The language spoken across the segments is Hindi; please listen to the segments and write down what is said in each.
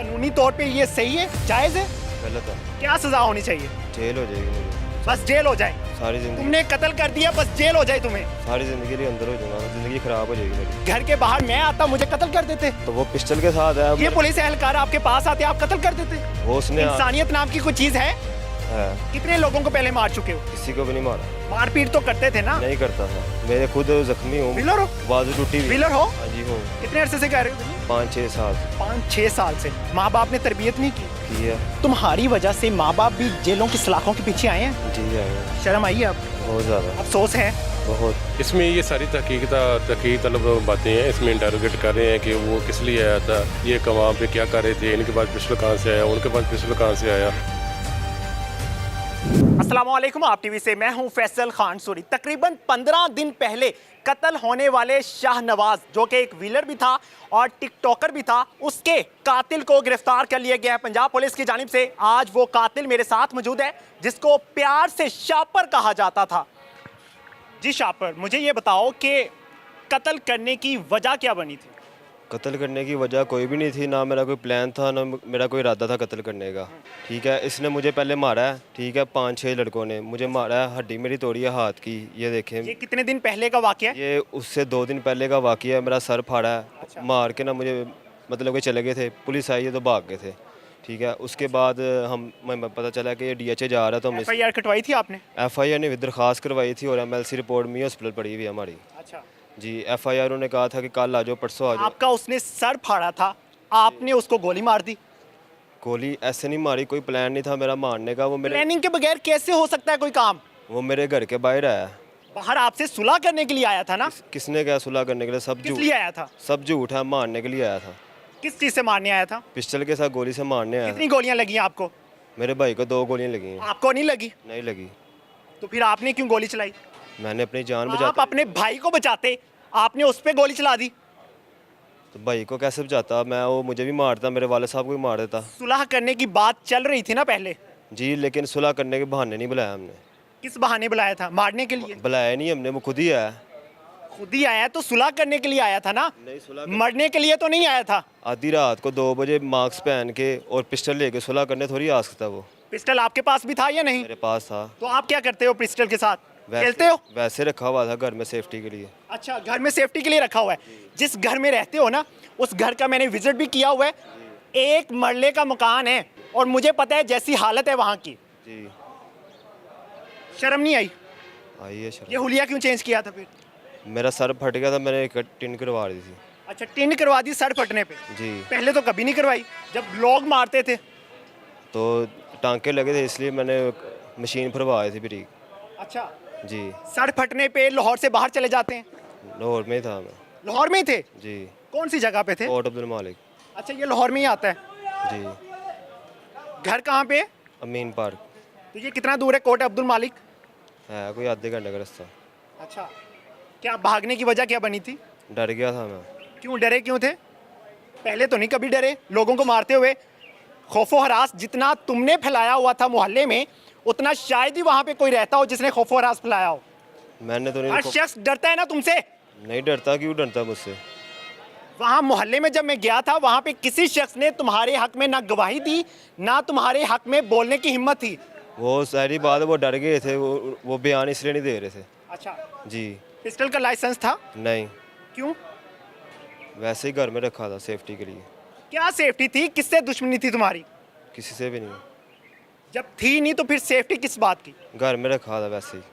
कानूनी तौर पे ये सही है, जायज़ है? गलत है। क्या सजा होनी चाहिए? जेल हो जाएगी मुझे बस जेल हो जाए? सारी जिंदगी। तुमने कत्ल कर दिया, बस जेल हो जाए तुम्हें? सारी जिंदगी लिए अंदर हो जाऊंगा, जिंदगी खराब हो जाएगी मेरी। घर के बाहर मैं आता, मुझे कत्ल कर देते। तो वो पिस्टल के साथ है। ये पुलिस एहलकार आपके पास आते, आप कत्ल कर देते। वो उसने इंसानियत नाम की कोई चीज है? कितने लोगों को पहले मार चुके हो? किसी को भी नहीं मारा। मारपीट तो करते थे ना? नहीं करता था, मेरे खुद जख्मी हूँ। व्हीलर हो? बाजू टूटी हुई। व्हीलर हो? हाँ जी हूँ। कितने अरसे से कह रहे हो? 5-6 साल। 5-6 साल से। माँ बाप ने तरबियत नहीं की? की है। तुम्हारी वजह से माँ बाप भी जेलों की सलाखों के पीछे आए हैं। जी आए हैं। शर्म आई है अब? बहुत ज़्यादा। अफसोस है बहुत। इसमें ये सारी तहकीक तलब बातें हैं। इसमें इंटरोगेट कर रहे हैं कि वो किस लिए आया था, ये वहाँ पे क्या कर रहे थे, इनके पास पिस्टल कहाँ से आया, उनके पास पिस्टल कहाँ से आया। अस्सलामुअलैकुम, आप टीवी से मैं हूं फैसल खान सूरी। तकरीबन 15 दिन पहले कत्ल होने वाले शाहनवाज, जो कि एक व्हीलर भी था और टिकटॉकर भी था, उसके कातिल को गिरफ्तार कर लिया गया है पंजाब पुलिस की जानिब से। आज वो कातिल मेरे साथ मौजूद है, जिसको प्यार से शापर कहा जाता था। जी शापर, मुझे ये बताओ कि कत्ल करने की वजह क्या बनी थी? कत्ल करने की वजह कोई भी नहीं थी, ना मेरा कोई प्लान था, ना मेरा कोई इरादा था कत्ल करने का। ठीक है, इसने मुझे पहले मारा है। ठीक है, 5-6 लड़कों ने मुझे मारा है, हड्डी मेरी तोड़ी है हाथ की। ये देखें, ये कितने दिन पहले का वाकया है? ये उससे 2 दिन पहले का वाकया है। मेरा सर फाड़ा है। अच्छा। मार के ना मुझे, मतलब कि चले गए थे, पुलिस आई है तो भाग गए थे। ठीक है, उसके बाद मैं पता चला कि ये DHA जा रहा था। तो FIR कटवाई थी आपने? FIR ने भी दरख्वास्त करवाई थी और MLC रिपोर्ट में हॉस्पिटल पड़ी हुई है हमारी। अच्छा जी, FIR उन्होंने कहा था कि कल आ जाओ, परसों आ जाओ। आपका उसने सर फाड़ा था, आपने उसको गोली मार दी? गोली ऐसे नहीं मारी, कोई प्लान नहीं था मेरा मारने का। वो मेरे प्लानिंग के बगैर कैसे हो सकता है कोई काम? वो मेरे घर के बाहर आया। बाहर आपसे सुलह करने के लिए आया था ना? किसने क्या सुलह करने के लिए? सब किस झूठ। लिए आया था? सब झूठ है, मारने के लिए आया था। किस चीज से मारने आया था? पिस्टल के साथ गोली से मारने आया कितनी था। गोलियां लगी आपको? मेरे भाई को 2 गोलियां लगी हैं। आपको नहीं लगी? नहीं लगी। तो फिर आपने क्यों गोली चलाई? मैंने अपनी जान आप बचाता। अपने भाई को बचाते, आपने उस पे गोली चला दी। तो भाई को कैसे बचाता मैं? वो मुझे भी मारता, मेरे वाले साहब को भी मार देता। सुलह करने की बात चल रही थी ना पहले? जी, लेकिन सुलह करने के बहाने नहीं बुलाया हमने। किस बहाने बुलाया था? मारने के लिए? बुलाया नहीं हमने, वो खुद ही आया। खुद ही आया तो सुलह करने के लिए आया था ना? नहीं, सुलह मरने के लिए तो नहीं आया था। आधी रात को 2 बजे मास्क पहन के और पिस्टल लेके सुलह करने थोड़ी आ सकता वो। पिस्टल आपके पास भी था या नहीं? मेरे पास था। तो आप क्या करते हो पिस्टल के साथ? खेलते हो? वैसे रखा हुआ था घर में सेफ्टी के लिए। अच्छा, घर में सेफ्टी के लिए रखा हुआ है। जिस घर में रहते हो ना, उस घर का मैंने विजिट भी किया हुआ है। 1 मरले का मकान है और मुझे पता है जैसी हालत है वहाँ की। जी, शर्म नहीं आई? आई है शर्म। ये हुलिया क्यों चेंज किया था फिर? मेरा सर फट गया था, मैंने एक टिन करवा दी थी। अच्छा, टिन करवा दी सर फटने पे? जी, पहले तो कभी नहीं करवाई जब लोग मारते थे। तो टांके लगे थे इसलिए मैंने मशीन भरवाई थी ब्रीक। अच्छा, जी, सर फटने पे लाहौर से बाहर चले जाते हैं? लाहौर में ही था मैं। लाहौर में ही थे? जी, कौन सी जगह पे थे? कोट अब्दुल मालिक। अच्छा, ये लाहौर में ही आता है। जी, घर कहाँ पे है? अमीन पार्क तो ये कितना दूर है कोट अब्दुल मालिक? है, कोई आधे घंटे का रास्ता। अच्छा, क्या भागने की वजह क्या बनी थी? डर गया था मैं। क्यों डरे, क्यों थे? पहले तो नहीं कभी डरे लोगों को मारते हुए? खौफो हरास जितना तुमने फैलाया हुआ था मोहल्ले में, उतना शायद ही वहाँ पे कोई रहता हो जिसने खौफो हरास फैलाया हो। मैंने तो हर नहीं शख्स डरता है ना तुमसे। नहीं डरता, क्यों डरता मुझसे? वहाँ मोहल्ले में जब मैं गया था, वहाँ पे किसी शख्स ने तुम्हारे हक में ना गवाही दी, ना तुम्हारे हक में बोलने की हिम्मत थी। वो सारी बात, वो डर गए थे, वो बयान इसलिए नहीं दे रहे थे। अच्छा, जी, पिस्टल का लाइसेंस था? नहीं, क्यों? वैसे ही घर में रखा था सेफ्टी के लिए। क्या सेफ्टी थी? किससे दुश्मनी थी तुम्हारी? किसी से भी नहीं, जब थी नहीं तो फिर सेफ्टी किस बात की? घर में रखा था वैसे ही।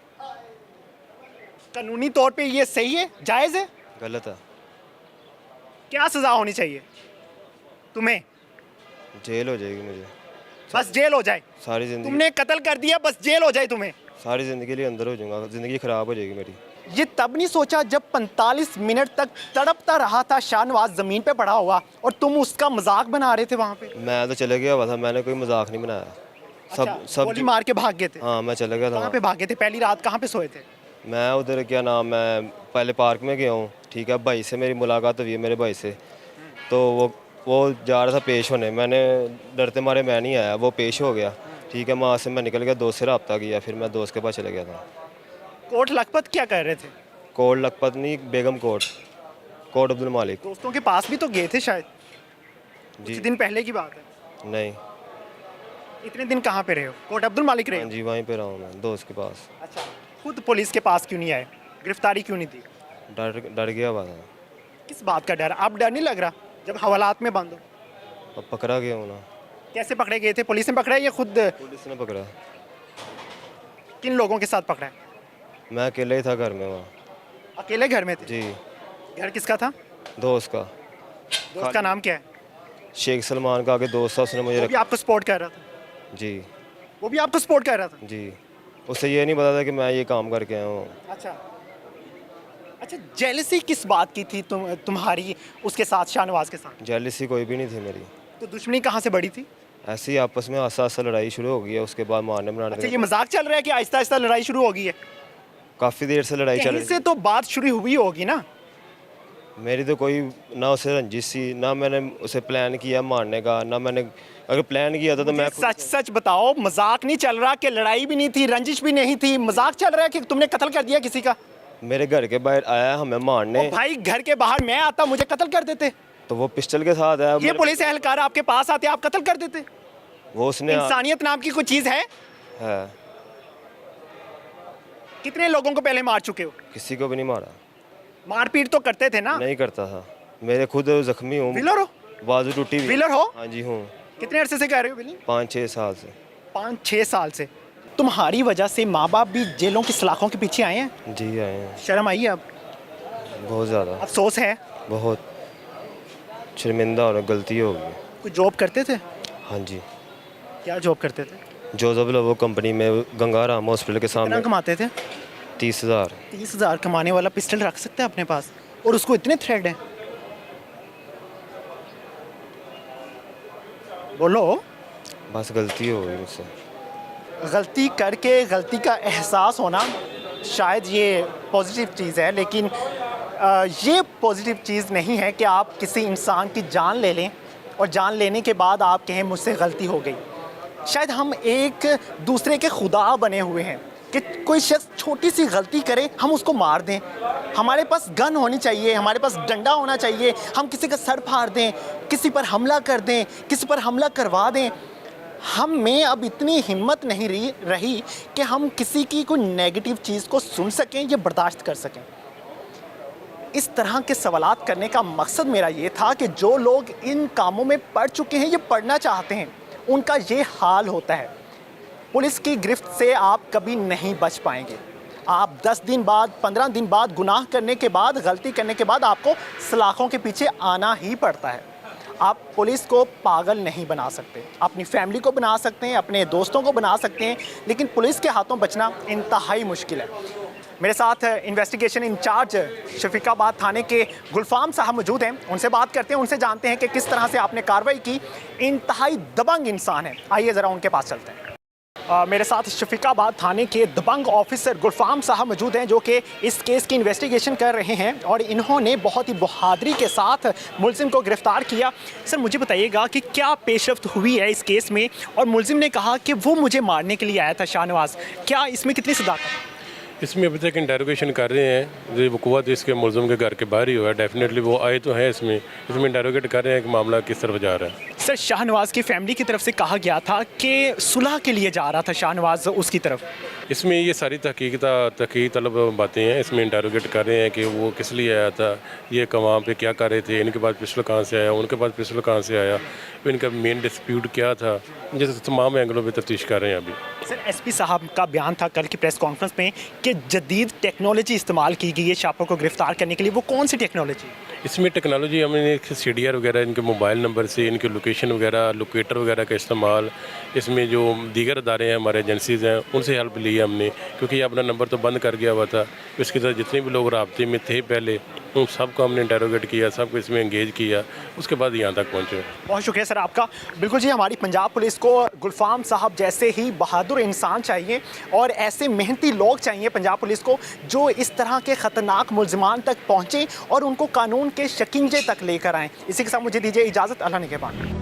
कानूनी तौर पे ये सही है, जायज़ है? गलत है। क्या सजा होनी चाहिए तुम्हें? जेल हो जाएगी मुझे बस जेल हो जाए? सारी जिंदगी। तुमने कत्ल कर दिया, बस जेल हो जाए तुम्हें? सारी जिंदगी लिए अंदर हो जाऊंगा, जिंदगी खराब हो जाएगी मेरी। ये तब नहीं सोचा जब 45 मिनट तक तड़पता रहा था शाहनवाज जमीन पे पड़ा हुआ और तुम उसका मजाक बना रहे थे वहाँ पे? मैं तो चले गया हुआ था, मैंने कोई मजाक नहीं बनाया। अच्छा, गोली मार के भाग गए थे? हाँ, मैं चले गया था कहाँ वहाँ। पे भागे थे? पहली रात कहाँ पे सोए थे? मैं उधर क्या नाम, मैं पहले पार्क में गया हूँ। ठीक है, भाई से मेरी मुलाकात हुई है, मेरे भाई से। तो वो जा रहा था पेश होने, मैंने डरते मारे मैं नहीं आया, वो पेश हो गया। ठीक है, वहाँ से मैं निकल गया, दोस्त से रब्ता किया, फिर मैं दोस्त के पास चले गया था। कोट लखपत क्या कर रहे थे? कोट लखपत नहीं, बेगम कोट, कोट अब्दुल मालिक। दोस्तों के पास भी तो गए थे शायद? कुछ दिन पहले की बात है। नहीं। इतने दिन कहाँ पे रहे हो? कोट अब्दुल मालिक रहे हाँ हो? जी, वहीं पे रहा हूँ मैं दोस्त के पास। अच्छा, खुद पुलिस के पास क्यों नहीं आए? गिरफ्तारी क्यों नहीं दी? डर गया हुआ था। किस बात का डर? आप डर नहीं लग रहा जब हवालात में बंद हो? अब पकड़ा गया हूँ ना। कैसे पकड़े गए थे? पुलिस ने पकड़ा या खुद? पुलिस ने पकड़ा। किन लोगों के साथ पकड़ा है? मैं अकेले ही था घर में वहाँ। अकेले घर में थे? जी। घर किसका था? दोस्त का। दोस्त का नाम क्या है? शेख सलमान का आगे दोस्त था, उसने मुझे वो भी आपको सपोर्ट कर रहा था? जी। वो भी आपको सपोर्ट कर रहा था? जी। उसे ये नहीं पता था कि मैं ये काम करके आया हूँ। अच्छा अच्छा, जेलसी किस बात की थी तुम्हारी उसके साथ, शाहनवाज के साथ? जेलसी कोई भी नहीं थी मेरी। तो दुश्मनी कहाँ से बढ़ी थी? ऐसे ही आपस में आस्ता आस्ता लड़ाई शुरू हो गई है, उसके बाद मारने बनाने अच्छा, के ये मजाक चल रहा है कि आहिस्ता आहिस्ता लड़ाई शुरू हो गई है? काफ़ी देर से लड़ाई चल कहीं रही से थी। तो बात शुरू हुई होगी ना? मेरी तो कोई ना उसे रंजिश थी, ना मैंने उसे प्लान किया मारने का, ना मैंने अगर प्लान किया था तो मैं सच सच बताओ, मजाक नहीं चल रहा कि लड़ाई भी नहीं थी, रंजिश भी नहीं थी, मजाक चल रहा है कि तुमने कत्ल कर दिया किसी का? मेरे घर के बाहर आया हमें मारने। ओ भाई, घर के बाहर मैं आता मुझे कत्ल कर देते? तो वो पिस्टल के साथ आया। ये पुलिस एहलकार आपके पास आते आप कत्ल कर देते? वो उसने इंसानियत नाम की कोई चीज है? कितने लोगों को पहले मार चुके हो? किसी को भी नहीं मारा। मारपीट तो करते थे ना? नहीं करता था। मेरे खुद जख्मी हूँ। व्हीलर हो? बाजू टूटी हुई। व्हीलर हो? हाँ जी हूँ। कितने अरसे से कह रहे हो व्हीलर? 5-6 साल से। 5-6 साल से? तुम्हारी वजह से माँ बाप भी जेलों की सलाखों के पीछे आए हैं? जी आए हैं। शर्म आई है अब? बहुत ज़्यादा। अफसोस है? बहुत शर्मिंदा और गलती हो गई। कोई जॉब करते थे? हाँ जी। क्या जॉब करते थे? जोजब वो कंपनी में गंगाराम हॉस्पिटल के कितना सामने। कमाते थे? 30,000। 30,000 कमाने वाला पिस्टल रख सकता है अपने पास और उसको इतने थ्रेड हैं? बोलो। बस गलती हो गई मुझसे। गलती करके गलती का एहसास होना शायद ये पॉजिटिव चीज़ है, लेकिन ये पॉजिटिव चीज़ नहीं है कि आप किसी इंसान की जान ले लें और जान लेने के बाद आप कहें मुझसे गलती हो गई। शायद हम एक दूसरे के खुदा बने हुए हैं कि कोई शख्स छोटी सी गलती करे हम उसको मार दें। हमारे पास गन होनी चाहिए, हमारे पास डंडा होना चाहिए, हम किसी का सर फाड़ दें, किसी पर हमला कर दें, किसी पर हमला करवा दें। हम में अब इतनी हिम्मत नहीं रही कि हम किसी की कोई नेगेटिव चीज़ को सुन सकें या बर्दाश्त कर सकें। इस तरह के सवालात करने का मकसद मेरा ये था कि जो लोग इन कामों में पड़ चुके हैं, ये पढ़ना चाहते हैं, उनका ये हाल होता है। पुलिस की गिरफ्त से आप कभी नहीं बच पाएंगे। आप 10 दिन बाद, 15 दिन बाद, गुनाह करने के बाद, गलती करने के बाद आपको सलाखों के पीछे आना ही पड़ता है। आप पुलिस को पागल नहीं बना सकते, अपनी फैमिली को बना सकते हैं, अपने दोस्तों को बना सकते हैं, लेकिन पुलिस के हाथों बचना इंतहाई मुश्किल है। मेरे साथ इन्वेस्टिगेशन इंचार्ज शफीकाबाद थाने के गुलफाम साहब मौजूद हैं, उनसे बात करते हैं, उनसे जानते हैं कि किस तरह से आपने कार्रवाई की। इंतहाई दबंग इंसान है, आइए ज़रा उनके पास चलते हैं। मेरे साथ शफीकाबाद थाने के दबंग ऑफिसर गुलफाम साहब मौजूद हैं, जो कि इस केस की इन्वेस्टिगेशन कर रहे हैं और इन्होंने बहुत ही बहादुरी के साथ मुलजिम को गिरफ्तार किया। सर, मुझे बताइएगा कि क्या पेशरफ्त हुई है इस केस में, और मुलजिम ने कहा कि वो मुझे मारने के लिए आया था शाहनवाज, क्या इसमें कितनी सदाकत? इसमें अभी तक इंटेरोगेशन कर रहे हैं। ये वकूआ तो इसके मुलज़िम के घर के बाहर ही हुआ है। डेफिनेटली वो आए तो हैं इसमें इंटेरोगेट कर रहे हैं कि मामला किस तरफ जा रहा है। सर, शाहनवाज की फैमिली की तरफ से कहा गया था कि सुलह के लिए जा रहा था शाहनवाज उसकी तरफ। इसमें ये सारी तहकीक तलब बातें हैं। इसमें इंटेरोगेट कर रहे हैं कि वो किस लिए आया था, ये वहाँ पे क्या कर रहे थे, इनके पास पिस्टल कहाँ से आया, उनके पास पिस्टल कहाँ से आया, इनका मेन डिस्प्यूट क्या था, जैसे तमाम एंगलों पे तफ्तीश कर रहे हैं अभी। सर, एसपी साहब का बयान था कल की प्रेस कॉन्फ्रेंस में कि जदीद टेक्नोलॉजी इस्तेमाल की गई है शापर को गिरफ्तार करने के लिए। वो कौन सी टेक्नोलॉजी? इसमें टेक्नोलॉजी हमने CDR वगैरह, इनके मोबाइल नंबर से इनके लोकेशन वगैरह, लोकेटर वगैरह का इस्तेमाल, इसमें जो दीगर अदारे हैं हमारे एजेंसीज़ हैं उनसे हेल्प ली है हमने, क्योंकि ये अपना नंबर तो बंद कर गया हुआ था। इसके साथ जितने भी लोग राब्ते में थे पहले, उन सबको हमने इंटेरोगेट किया, सबको इसमें एंगेज किया, उसके बाद यहाँ तक पहुँचे। बहुत शुक्रिया सर आपका। बिल्कुल जी, हमारी पंजाब पुलिस को गुलफाम साहब जैसे ही बहादुर इंसान चाहिए और ऐसे मेहनती लोग चाहिए पंजाब पुलिस को, जो इस तरह के ख़तरनाक मुलजिमान तक पहुँचें और उनको कानून के शिकंजे तक लेकर आएँ। इसी के साथ मुझे दीजिए इजाज़त। अल्लाह निगहबान।